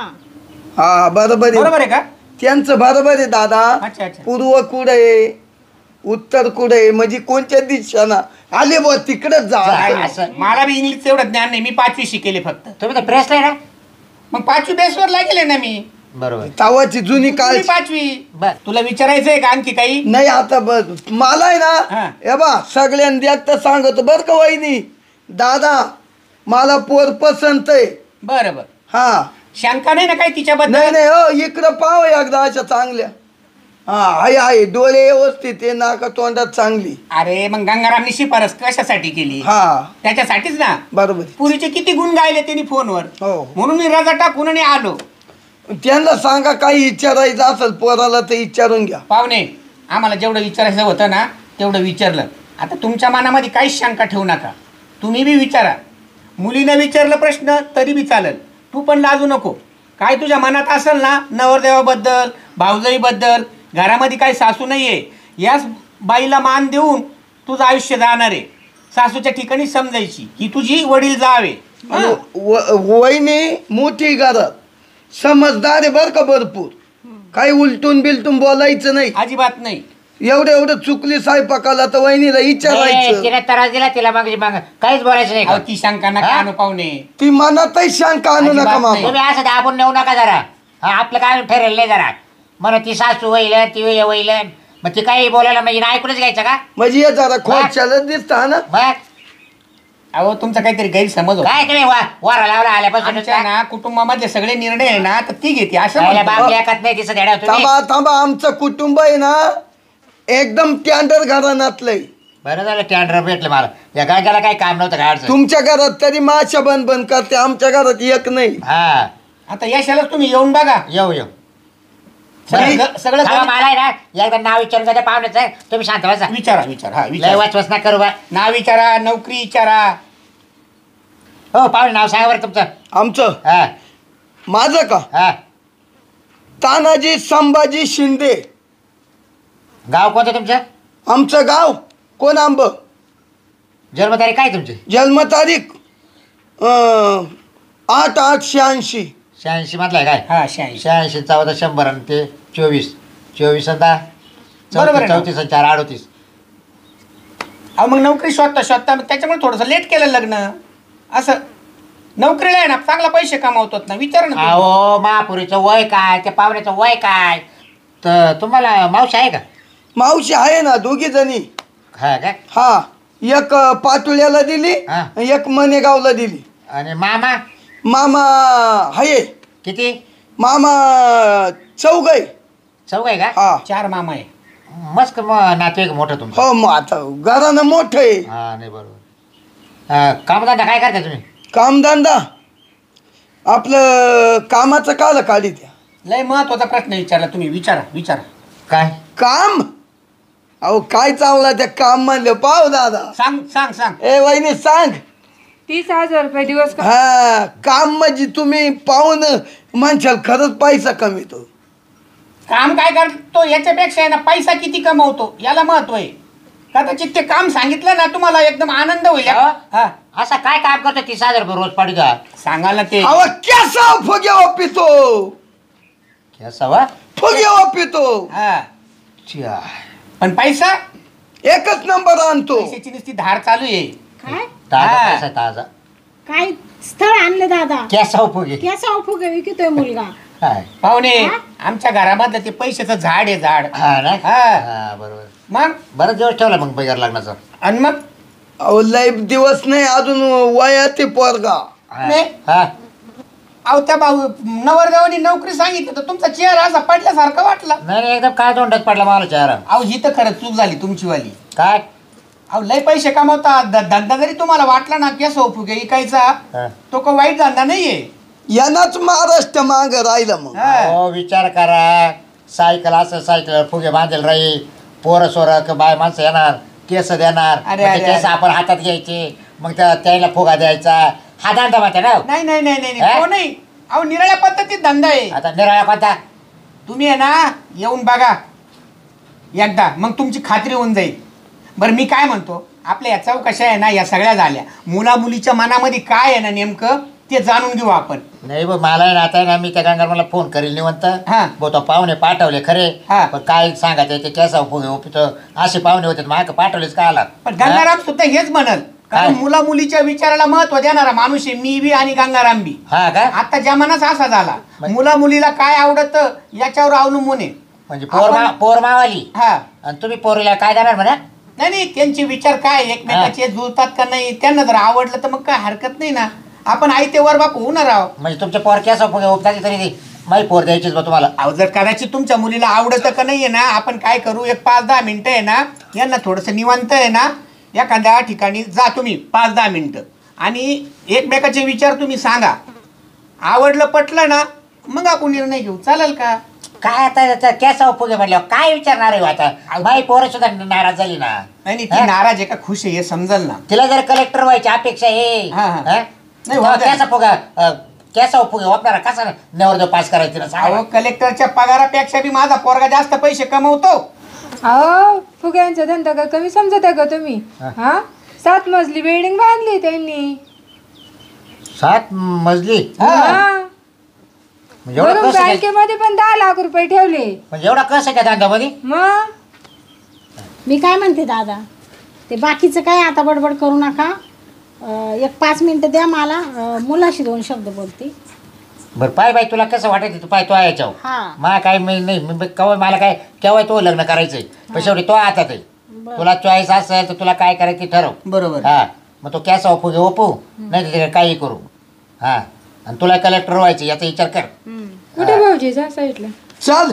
E: हा बरोबर आहे.
B: बरोबर आहे का?
E: त्यांचं बरोबर आहे दादा.
B: अच्छा.
E: पूर्व कुठे उत्तर कुठे म्हणजे कोणत्या दिशाना आले बा तिकडच जा.
B: काय नाही.
A: असं.
B: मला बी इंग्लिशचं एवढं ज्ञान नाही. मी 5वी शिकेले फक्त.
A: तुम्ही तर प्रेसला आहे ना.
B: मग 5वी बेसवर लागेल ना मी.
A: बरोबर.
E: तावाची जुनी काळ.
B: 5वी.
A: बर.
B: तुला विचारायचंय का आणखी काही?
E: नाही आता बस मला आहे
B: हा.
E: ना हे बा सगळ्यांना तर सांगतो बर का वहिनी दादा मला पोर पसंत आहे.
B: बरं
E: हा
B: शंका नाही ना काही
E: नाही
B: तिच्याबद्दल?
E: नाही हो इकडं पाव एकदा अशा चांगल्या. हा आहे डोळे व्यवस्थित आहे नाका तोंडात चांगली.
B: अरे मग गंगारामनी शिफारस कशासाठी केली?
E: हा
B: त्याच्यासाठीच ना.
E: बरोबर आहे.
B: पुरीचे किती गुण गायले त्यांनी फोनवर.
E: हो.
B: म्हणून मी रजा टाकून आणि आलो.
E: त्यांना सांगा काही विचारायचं असेल पोराला तर विचारून घ्या.
B: पाहुणे आम्हाला जेवढं विचारायचं होतं ना तेवढं विचारलं. आता तुमच्या मनामध्ये काहीच शंका ठेवू नका. तुम्ही बी विचारा. मुलीनं विचारलं प्रश्न तरी बी चालेल. तू पण लाजू नको. काय तुझ्या मनात असेल ना नवरदेवाबद्दल भाऊजाईबद्दल घरामध्ये काही सासू नाही आहे याच बाईला मान देऊन तुझं आयुष्य जाणार आहे. सासूच्या ठिकाणी समजायची ही तुझी वडील जावे.
E: आणि वहिनी मोठी घरात समजदार आहे बर का भरपूर. काही उलटून बिलटून बोलायचं नाही.
B: अजिबात नाही.
E: एवढं चुकली स्वयंपाकाला तर वहिनीला
A: नाही,
E: विचारायचं.
A: तिने त्रास दिला तिला मग काहीच बोलायचं नाही
B: अहो,
A: का?
B: ती शंका नका
A: हा?
B: आणू पाहुणे.
E: ती मनातही शंका आणू
B: अजिबात
E: नका मामा.
B: नाही.
A: तुम्ही असं दाबून नेऊ नका जरा. हा आपलं काय ठरेल नाही जरा. म्हणून ती सासू वैल ती वैल मग ती काही बोलायला म्हणजे ऐकूनच घ्यायचं का?
E: म्हणजे हे जरा खोच्याला दिसत ना.
A: मग
B: अहो तुमचा काहीतरी गैरसमज होता.
A: काय तुम्ही वारा लावला आल्यापासून
B: आमच्या ना कुटुंबामधले सगळे निर्णय आहे ना तर ती घेते असं
A: पहिल्या
B: म्हणतो.
A: बाप लेखात नाही दिसत येड्या तुम्ही.
E: थांबा आमचं कुटुंब आहे ना एकदम टँडर घराण्यातलंय.
A: बरं झालं टँडर भेटलं मला. या गायला काही काम नव्हतं काय अडचण.
E: तुमच्या घरात तरी माशा बंद बंद करते आमच्या घरात एक नाही.
A: हा
B: आता यशालाच तुम्ही येऊन बघा.
A: येऊ
B: सगळं सगळं
A: थांबा, मला आहे ना एकदा नाव विचारून का पाहुण्याचं तुम्ही शांत बसा.
B: विचारा हा
A: लय
B: विचारा.
A: वाचवाच ना करू बा.
B: नाव विचारा नोकरी विचारा.
A: हो पाहुणे नाव सांगा बरं तुमचं.
E: आमचं
A: हा
E: माझं का
A: हा
E: तानाजी संभाजी शिंदे.
A: गाव कोणतं तुमचं?
E: आमचं गाव कोण आंब.
A: जन्मतारीख काय तुमची?
E: जन्मतारीख 8/8/86.
A: 86 मधला आहे काय?
B: हा 86.
A: 86 14 100 आणि ते 24 24 आता
B: बरोबर आहे ना?
A: 34 आणि 4 38.
B: अहो मग नोकरी शोधता त्याच्यामुळे थोडंसं लेट केलं लग्न. असं नोकरीला आहे ना चांगला पैसे कमावतात ना. विचारा ना तुम्ही.
A: अहो महापुरीचं वय काय त्या पाहुण्याचं वय काय तर तुम्हाला मावशी आहे का?
E: मावशी आहे ना, दोघी जणी.
A: हा का?
E: हा, एक पाटुल्याला दिली,
A: हा.
E: एक मनेगावला दिली.
A: आणि मामा
E: मामा आहे,
A: किती?
E: मामा चौघ आहे.
A: चौघ आहे का?
E: हा.
B: 4 मामा आहे.
A: मस्त नातेवाईक मोठं तुमचं.
E: हो, मग आता घरानं मोठं आहे.
A: हा नाही बरोबर. कामधंदा काय करता तुम्ही?
E: कामधंदा आपलं कामाचं काल काढी द्या.
B: लय महत्वाचा प्रश्न विचारला तुम्ही. विचारा.
A: काय?
E: काम? अहो काय चावला त्या काम म्हणलं पाव दादा.
B: सांग.
E: ए वहिनी सांग.
D: 30,000 रुपये दिवस का?
E: हा, काम म्हणजे तुम्ही पाहून म्हणशाल खरंच पैसा कमीतो.
B: काम काय करतो याच्यापेक्षा आहे ना, पैसा किती कमवतो याला महत्व आहे. कदाचित ते काम सांगितलं ना तुम्हाला एकदम आनंद होईल. हा,
A: असं काय काम करतो 30,000 रुपये रोज पाडी का?
B: सांगाल ना ते.
E: अहो कसा फुग्यावर पितो,
A: सवा
E: फुग्यावर पितो.
B: हा, पण पैसा
E: एकच नंबर आणतो.
B: पैशाची नुसती धार चालू आहे.
C: काय
A: ताजा पैसा ताजा.
C: काय स्थळ आणले दादा?
A: कॅसा उपयोगी
C: केसा फुगे विकतोय मुलगा.
A: काय?
B: पाहुणे, आमच्या घरामधलं ते पैशाचं झाड आहे, झाड.
A: हा ना?
B: हा.
A: हा बरोबर.
B: मग
A: बरंच दिवस ठेवला मग पगार लागण्याचा.
B: आणि मग
E: अहो लय दिवस नाही अजून, वयात ते पोरगा.
B: नाही.
A: हा.
B: अहो त्या भाऊ नवरदेवानी नोकरी सांगितली तर तुमचा चेहरा असा पडल्यासारखा वाटला.
A: नाही एकदम काय तोंडात पडला मला चेहरा.
B: अहो ही तर खरंच चूक झाली तुमची वाली.
A: काय?
B: अहो लय पैसे कमावता, धंदा जरी तुम्हाला वाटला ना केस फुगे इकायचा,
A: हा.
B: तो का वाईट धंदा नाहीये.
E: यांनाच महाराष्ट्र माग राहिलं मग.
B: हा.
A: हो विचार करा. सायकल असं सायकल फुगे बांधेल राहील, पोरं सोरं बाय माणसं येणार, केस देणार,
B: अरे,
A: मग ते
B: अरे,
A: केस
B: अरे.
A: आपण हातात घ्यायचे, मग त्याला फुगा द्यायचा. हा धंदा म्हणते ना.
B: नाही
A: हा?
B: तो नाही. अहो निराळ्या पद्धतीत धंदा आहे.
A: आता निराळा कोणता?
B: तुम्ही आहे ना येऊन बघा एकदा, मग तुमची खात्री होऊन जाईल. बरं मी काय म्हणतो, आपल्या या चौकशा आहे ना या सगळ्या झाल्या. मुला मुलीच्या मनामध्ये काय आहे ना नेमकं ते जाणून घेऊ आपण.
A: नाही बघ मला ना आता ना मी त्या गंगार मला फोन करेल निवंत.
B: हा.
A: तो पाहुणे पाठवले खरे.
B: हा.
A: पण काय सांगायचं ते केसा फुगे उपतो असे पाहुणे होते माग पाठवलेच का आला.
B: पण गंगाराम सुद्धा हेच म्हणल, कारण
A: काय?
B: मुला मुलीच्या विचाराला महत्व देणारा माणूस आहे मी बी आणि गंगाराम बी.
A: हा का?
B: आता जमानाच असा झाला, मुला मुलीला काय आवडतं याच्यावर अवलंबून आहे.
A: म्हणजे
B: आपण-
A: पोर मावाली
B: हा.
A: आणि तुम्ही पोरीला काय देणार म्हणा?
B: नाही त्यांचे विचार काय एकमेकाचे जुळतात का नाही, त्यांना जर आवडलं तर मग काय हरकत नाही ना. आपण आई ते वर बाप होणार आहोत.
A: म्हणजे तुमच्या पोर केसा फुगे उपताची तरी ती माझी पोर द्यायचीच बा तुम्हाला.
B: अहो जर कदाचित तुमच्या मुलीला आवडतं का नाहीये ना, आपण काय करू, एक 5-10 मिनिटं आहे ना यांना थोडंसं निवांत आहे ना एखाद्या ठिकाणी जा तुम्ही 5-10 मिनिटं, आणि एकमेकाचे विचार तुम्ही सांगा. आवडलं पटलं ना मग आपण निर्णय घेऊ, चालेल का?
A: काय आता केसा फुगे म्हटल्यावर काय विचारणार आहे हो आता? माझी पोरं सुद्धा नाराज झाली ना.
B: नाही ती नाराज आहे का खुश आहे हे समजल ना.
A: तिला जर कलेक्टर व्हायची अपेक्षा आहे.
B: हा, हा.
A: हा?
B: नाही,
A: तेव्हा
B: होऊ द्या.
A: केसा फुगा केसा फुगे वापरा कसा नवरदेव पास करायचं तिला
B: अहो
A: सांगा.
B: कलेक्टरच्या पगारापेक्षा बी माझा पोरगा जास्त पैसे कमवतो.
D: अहो फुग्यांचा धंदा का कमी समजत आहे का तुम्ही? हा 7 मजली बिल्डिंग बांधली त्यांनी.
A: 7 मजली?
D: हा.
A: म्हणजे एवढं
D: वरून
A: कसं काय?
D: बँकेमध्ये पण 10 लाख रुपये ठेवले.
A: म्हणजे एवढा कसं काय धंद्यामध्ये?
D: मग
C: मी काय म्हणते दादा, ते बाकीचं काय आता बडबड करू नका. एक 5 मिनिटं द्या मला, मुलाशी 2 शब्द बोलते.
A: बरं पाय बाई तुला कसं वाटायचं तू पाय तो आहे याच्यावर.
C: हा.
A: मला काय नाही मी केव्हा मला काय केव्हा तो लग्न करायचंय पण शेवटी तो हातात आहे.
C: बरं.
A: तुला चॉईस असेल तर तुला काय करायचं ते ठरव.
B: बरोबर.
A: हा मग तो कॅस फुगे ओपू नाही तर काही करू. हा आणि तुला कलेक्टर व्हायचं याचा विचार कर.
D: कुठे भाऊजी जा साईडला.
E: चल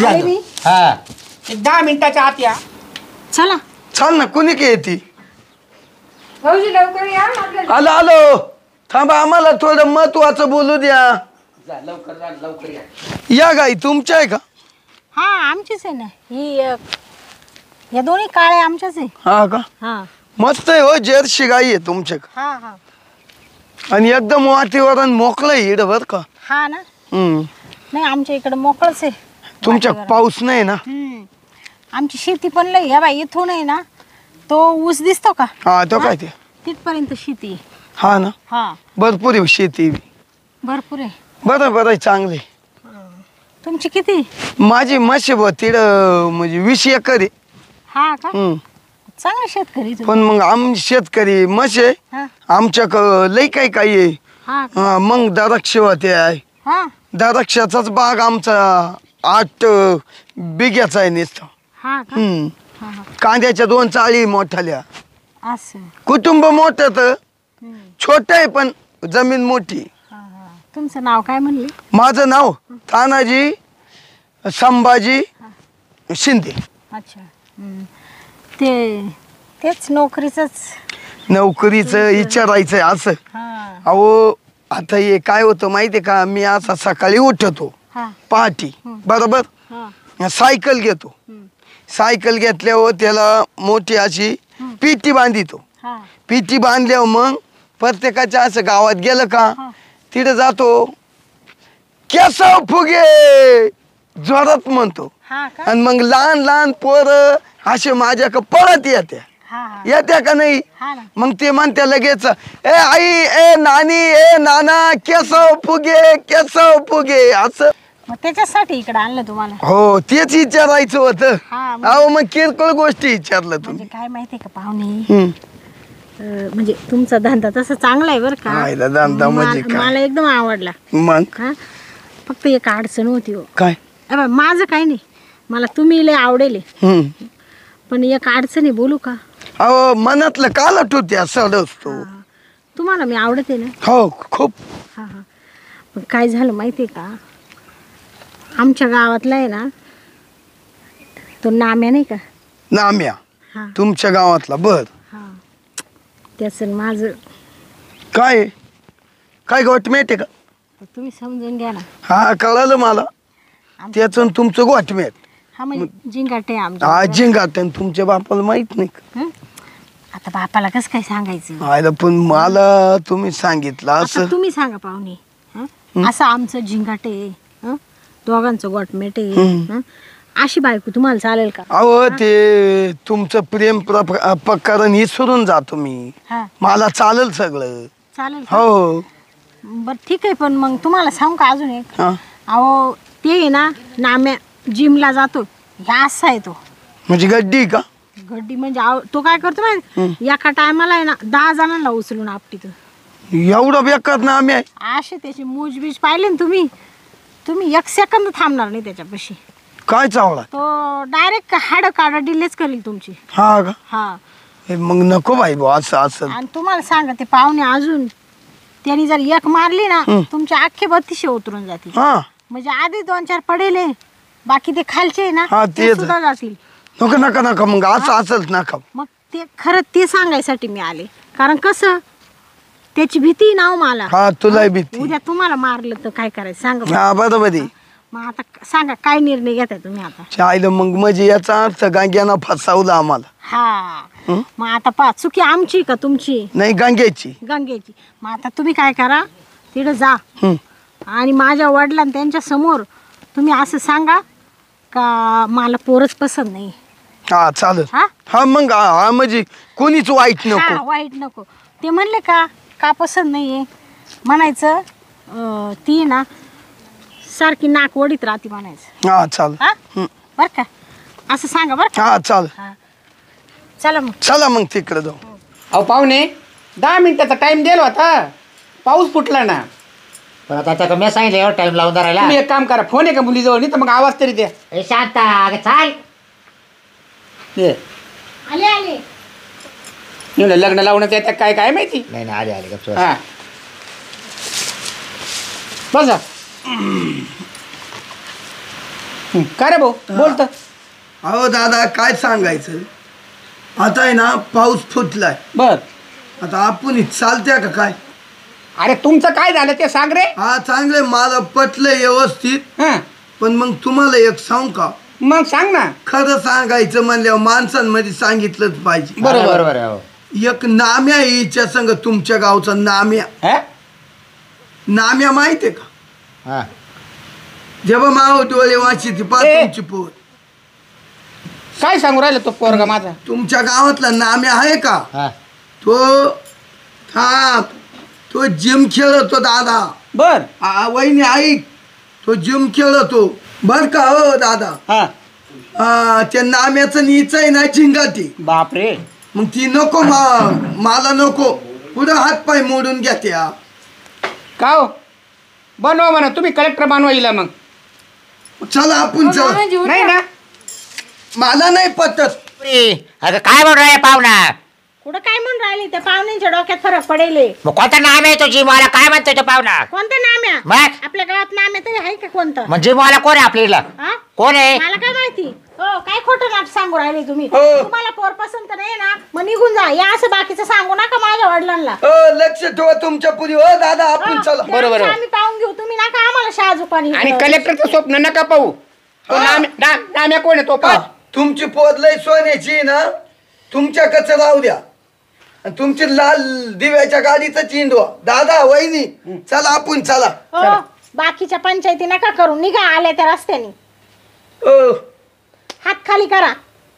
C: आले मी.
A: हा
B: एक 10 मिनिटाच्या आत या.
C: चला.
E: चल ना, कुणी काय येते?
D: भाऊजी लवकर या आपल्याला.
E: आलो आलो. थांबा, आम्हाला थोडं महत्वाचं बोलू द्या.
B: लवकर या.
E: या गाई तुमच्या आहे का?
C: हा आमचीच आहे ना ही. या दोन्ही काळे आमच्याच आहे.
E: हा का?
C: हा
E: मस्त आहे हो, जर्सी गाई आहे तुमच्या.
C: हा हा
E: आणि एकदम वातावरण मोकळं आहे इकडं बरं का.
C: हा ना.
E: हम्म.
C: नाही आमच्या इकडं मोकळच आहे.
E: तुमच्या
C: वातावरण.
E: पाऊस नाही ना?
C: आमची शेती पण लई या बाई, इथून आहे ना तो ऊस दिसतो का,
E: हा तो काय ते.
C: तिथपर्यंत शेती आहे.
E: हा ना,
C: हा
E: भरपूर आहे शेती बी.
C: भरपूर आहे.
E: बरं बरं आहे, चांगले.
C: तुमची किती?
E: माझी म्हशी ब तिकडं म्हणजे 20 एकर आहे.
C: हा का?
E: हम्म.
C: चांगले शेतकरी तुम्ही.
E: पण मग आम शेतकरी म्हशी आहे
C: हा
E: आमच्या लई काही आहे.
C: हा का?
E: हा, मग द्राक्ष होते आहे.
C: हा
E: द्राक्षाचाच बाग आमचा 8 बिघ्याचा आहे नुसतं.
C: हा का
E: हम्म.
C: हा हा
E: कांद्याच्या 2 चाळी मोठ्याल्या.
C: असं
E: कुटुंब मोठं तर छोट आहे पण जमीन मोठी.
C: हा हा तुमचं नाव काय म्हणले?
E: माझं नाव तानाजी संभाजी शिंदे.
C: अच्छा तेच नोकरीचंच.
E: नोकरीचं विचारायचंय असं.
C: हा
E: अहो आता हे काय होतं माहितीये का, मी असा सकाळी उठतो
C: हा
E: पहाटी बरोबर,
C: हा
E: सायकल घेतो. सायकल घेतल्यावर त्याला मोठी अशी पिटी बांधितो.
C: हा
E: पिटी बांधल्यावर मग प्रत्येकाच्या असं गावात गेलं का तिथे जातो, केसव फुगे जोरात म्हणतो.
C: हा का
E: आणि मग लहान लहान पोरं असे माझ्याकडे पळत येत्या.
C: हा हा
E: येत्या का नाही?
C: हा ना
E: मग ते म्हणत्या लगेच, ए आई ए नानी ए नाना केसव फुगे असं.
C: मग त्याच्यासाठी इकडे आणलं तुम्हाला?
E: हो तेच विचारायचं होतं.
C: हा
E: अहो मग किरकोळ गोष्टी विचारलं
C: म्हणजे
E: तुम्ही.
C: काय माहितीये का पाहुणे,
E: हम्म.
C: म्हणजे तुमचा धंदा तसा चांगला आहे बरं का.
E: आयला धंदा म्हणजे काय?
C: मला एकदम आवडला.
E: मग
C: हा फक्त एक अडचण होती हो.
E: काय?
C: माझं काही नाही, मला तुम्ही लय आवडेल, पण एक अडचण आहे, बोलू का?
E: अहो मनातलं कालट होते असं असतो.
C: तुम्हाला मी आवडते ना?
E: हो खूप.
C: हा हा पण काय झालं माहिती आहे का, आमच्या गावातला आहे ना तो नाम्या नाही का,
E: नाम्या
C: हा
E: तुमच्या गावातला? बर
C: हा त्याचं माझं
E: काय काय गोठमेट आहे का?
C: तुम्ही समजून घ्या ना.
E: हा कळालं मला. त्याचं तुमचं गोठमेट.
C: हा म्हणजे जिंगाटे आमच्या.
E: हा जिंगाट. तुमच्या बापाला माहित नाही का?
C: हं? आता बापाला कसं काय सांगायचं?
E: आयला पण मला तुम्ही सांगितलं असं.
C: आता तुम्ही सांगा पाहुणे, हं? असं आमचं जिंगाटे आहे, हं? दोघांचं गोटमेट आहे, हं? अशी बायको तुम्हाला चालेल का?
E: अहो ते तुमचं प्रेम प्रकरण विसरून जातो मी.
C: हा
E: मला चालेल सगळं.
C: चालेल का?
E: हो.
C: बरं ठीक आहे, पण मग तुम्हाला सांगू का अजून एक?
E: हा
C: अहो ते आहे ना नाम्या जिमला जातो, ह्या असा आहे तो
E: म्हणजे गड्डी का?
C: गड्डी म्हणजे तो काय करतो माहिती, एका टायमाला आहे ना 10 जणांना उचलून आपटीतो.
E: एवढं बेकार ना आम्ही.
C: असे त्याचे मूजबीज पाहिले ना तुम्ही 1 सेकंद थांबणार नाही त्याच्यापाशी.
E: काय चावला?
C: तो डायरेक्ट हाडं काढा डिलेच करेल तुमची.
E: हा का?
C: हा
E: हे मग नको बाई बुवा असं असं.
C: आणि तुम्हाला सांगा ते पाहुणे अजून त्यांनी जर एक मारली ना तुमचे अख्खे 32 उतरून जातील.
E: हा
C: म्हणजे आधी 2-4 पडेले, बाकी ते खालचे आहे ना
E: हा,
C: ते
E: तेच.
C: सुद्धा जातील.
E: नको नका नका मग असं असंच नका.
C: मग ते खरं ते सांगायसाठी मी आले, कारण कसं त्याची भीती ना हो मला.
E: हा तुला भीती.
C: उद्या तुम्हाला मारलं तर काय करायचं सांगा बरं.
E: हा बरोबर आहे.
C: मग आता सांगा काय निर्णय घेताय तुम्ही आता?
E: चायलं मग म्हणजे याचा अर्थ गांग्यानं फसवला आम्हाला.
C: हा मग आता चुकी आमची का तुमची?
E: नाही गांग्याची.
C: गंगेची. मग आता तुम्ही काय करा, तिकडे जा
E: हम्म.
C: आणि माझ्या वडिलांना त्यांच्या समोर तुम्ही असं सांगा का मला पोरच पसंत नाही.
E: हा चालेल.
C: हा
E: हा मग हा म्हणजे कोणीच वाईट
C: हा
E: नको.
C: वाईट नको. ते म्हणले का पसंत नाहीये म्हणायचं, ती ना सारखी नाक ओढीत राहते म्हणायचं.
E: हा चालेल.
C: हा बर का, असं सांगा बर का.
E: हा चालेल.
C: हा चला मग.
E: चला मग तिकडे जाऊ.
B: अहो पाहुणे 10 मिनिटाचा टाइम दिला होता, पाऊस फुटला ना.
A: पण आता मी सांगितलं एवढा टाइम लावून धरायला.
B: तुम्ही एक काम करा, फोन आहे का मुलीजवळ? नाही तर मग आवाज तरी द्या.
A: ए शांता अगं चाल.
B: ये.
C: आले
B: म्हणलं लग्न लावण्याचं येतात काय काय माहिती.
A: नाही आले गप्प.
B: हा बसा. काय रे भाऊ बोलत?
E: अहो दादा काय सांगायचं, आता आहे ना पाऊस फुटलाय.
B: बर.
E: आता आपण चालत्या का काय?
B: अरे तुमचं काय झालं ते सांग रे.
E: हा चांगले मला पटलं व्यवस्थित.
B: हा
E: पण मग तुम्हाला एक सांगू का,
B: मग सांग ना.
E: खरं सांगायचं म्हणल्यावर माणसांमध्ये सांगितलंच पाहिजे.
B: बरोबर.
A: हो.
E: एक नाम्या हिच्या संग, तुमच्या गावचा नाम्या.
B: हा?
E: नाम्या माहितीये का?
A: हा
E: जेव्हा माव डोळे वाची ती तुमची पोर.
B: काय सांगू राहिलं तो पोरगा माझा?
E: तुमच्या गावातला नाम्या आहे का?
A: हा
E: तो जिम खेळतो दादा.
B: बर.
E: वहिनी ऐक, तो जिम खेळतो बर का हो दादा.
B: हा
E: त्या नाम्याचं नीच आहे ना झिंगाटी.
B: बापरे.
E: मग ती नको मला नको, पुढं हात पाय मोडून घ्या त्या.
B: का हो बनवा म्हणा, तुम्ही कलेक्टर बनवा हिला. मग
E: चला आपण चला
D: मामाजी उठा.
B: नाही ना
E: मला नाही पटत.
A: अगं काय म्हणून राहिले पाहुणा?
C: कुठं काय म्हणून राहिली त्या पाहुण्यांच्या डोक्यात फरक पडेल.
A: मग कोणतं नाम आहे तो जिमवाला? काय म्हणतोय तो पाहुणा?
C: कोणतं नाम्या?
A: मग
C: आपल्या गावात नाम्या तरी आहे का कोणतं?
A: मग जिमवाला कोण आहे आपल्याला?
C: हा?
A: कोण आहे?
C: मला काय माहिती. हो काय खोटं नाट सांगू राहिले तुम्ही.
E: हो.
C: तुम्हाला पोर पसंत नाही ना मग निघून जा. या असं बाकीचं सांगू नका माझ्या वडिलांना.
E: लक्ष ठेवा तुमच्या पुरी. हो दादा आपण चला.
C: ते
B: बरोबर.
C: आमचं आम्ही पाहून घेऊ. तुम्ही नका आम्हाला शाहजुकानी.
B: आणि कलेक्टरचं स्वप्न नका पाहू. तो नाम्या कोण आहे तो
E: का?
B: पहा.
E: तुमची पोत लय सोन्याची आहे ना, तुमच्याकडचं राहू द्या. आणि तुमची लाल दिव्याच्या गाडीचं चिंदवा. दादा वहिनी चला आपण चला.
C: हो बाकीच्या पंचायती नका करू. निघा आल्या त्या रस्त्याने.
E: अ,
C: हात खाली करा.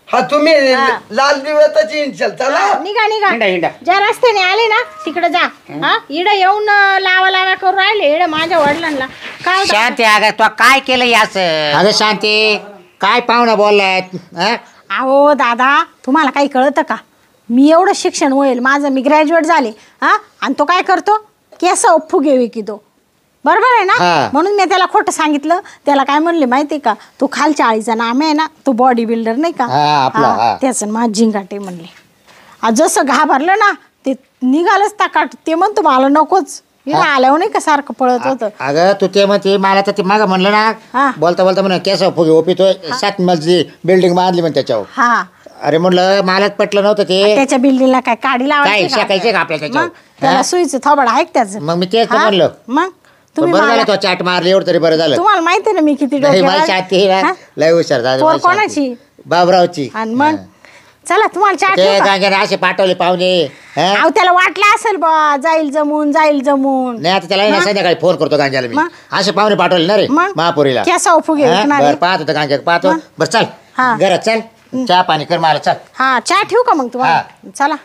E: हा तुम्ही
C: हा.
E: लाल दिव्याचा चिंचल चला.
C: निघा
B: हिंडा,
C: निघा.
B: हिंडा.
C: ज्या रस्त्याने आले ना तिकडे जा. हा इड येऊन लावा लावा करू राहिले इड माझ्या वडिलांना. काय होतं?
A: शांती, अगं तो काय केलं याच? अगं शांती, काय पाहुणा बोललाय?
C: अहो दादा तुम्हाला काही कळतं का? मी एवढं शिक्षण होईल माझं. मी ग्रॅज्युएट झाले. हा आणि तो काय करतो? केस फुगे विकितो. बरोबर आहे ना?
A: हा.
C: म्हणून मी त्याला खोटं सांगितलं. त्याला काय म्हणले माहिती का? तो खालच्या आळीचा नाम आहे ना, तो बॉडी बिल्डर नाही का?
A: हा, आपला, हा.
C: त्याचं माझ झिंगाटे म्हणले. जसं घाबरलं ना ते निघालंच ताकाट. ते म्हणतो मला नकोच. इकडे आल्यावर नाही का सारखं पळत होतं.
A: अगं तू ते म्हणते मला तर ते मागं म्हणलं
C: हा.
A: ना, बोलता बोलता म्हणा केस फुगे ओपितोय. 7 मजली बिल्डिंग बांधली म्हण त्याच्यावर.
C: हा
A: अरे म्हणलं मलाच पटलं नव्हतं ते.
C: त्याच्या बिल्डिंगला काय काडी
A: काय
C: लावायची
A: शेकायचे का आपल्या
C: मग
A: त्याच्यावर?
C: त्याला
A: हा?
C: सुईचं थोबड आहे का त्याचं?
A: मग मी तेच तर
C: हा?
A: म्हणलं.
C: मग
A: पण
C: तुम्ही
A: बरं झालं
C: मला-
A: तो चाट मारली, एवढं तरी बरं झालं.
C: तुम्हाला माहिती आहे ना मी किती
A: नाही मला
C: डोक्यावर-
A: शांती आहे
C: हा?
A: ना, लय हुशार झालं.
C: पोर
A: मला शांती.
C: कोणाची?
A: बाबरावची.
C: आणि मग चला तुम्हाला चहा
A: ते
C: ठेवू का?
A: गांग्याने असे पाठवले पाहुणे. हा?
C: अहो त्याला वाटलं असेल बा जाईल जमून जाईल जमून.
A: नाही आता त्याला आहे ना
C: मग?
A: संध्याकाळी फोन करतो गांग्याला मी.
C: मग?
A: असे पाहुणे पाठवले ना रे
C: मग?
A: महापुरीला.
C: केसाव फुगे
A: हा?
C: विकणारे.
A: बरं पाहत होतं गांग्या पाहतो.
C: मग?
A: बरं चल
C: हा.
A: घरात चल, चहा पाणी कर मला. चल
C: हा चहा ठेवू का मग तुम्हाला? चला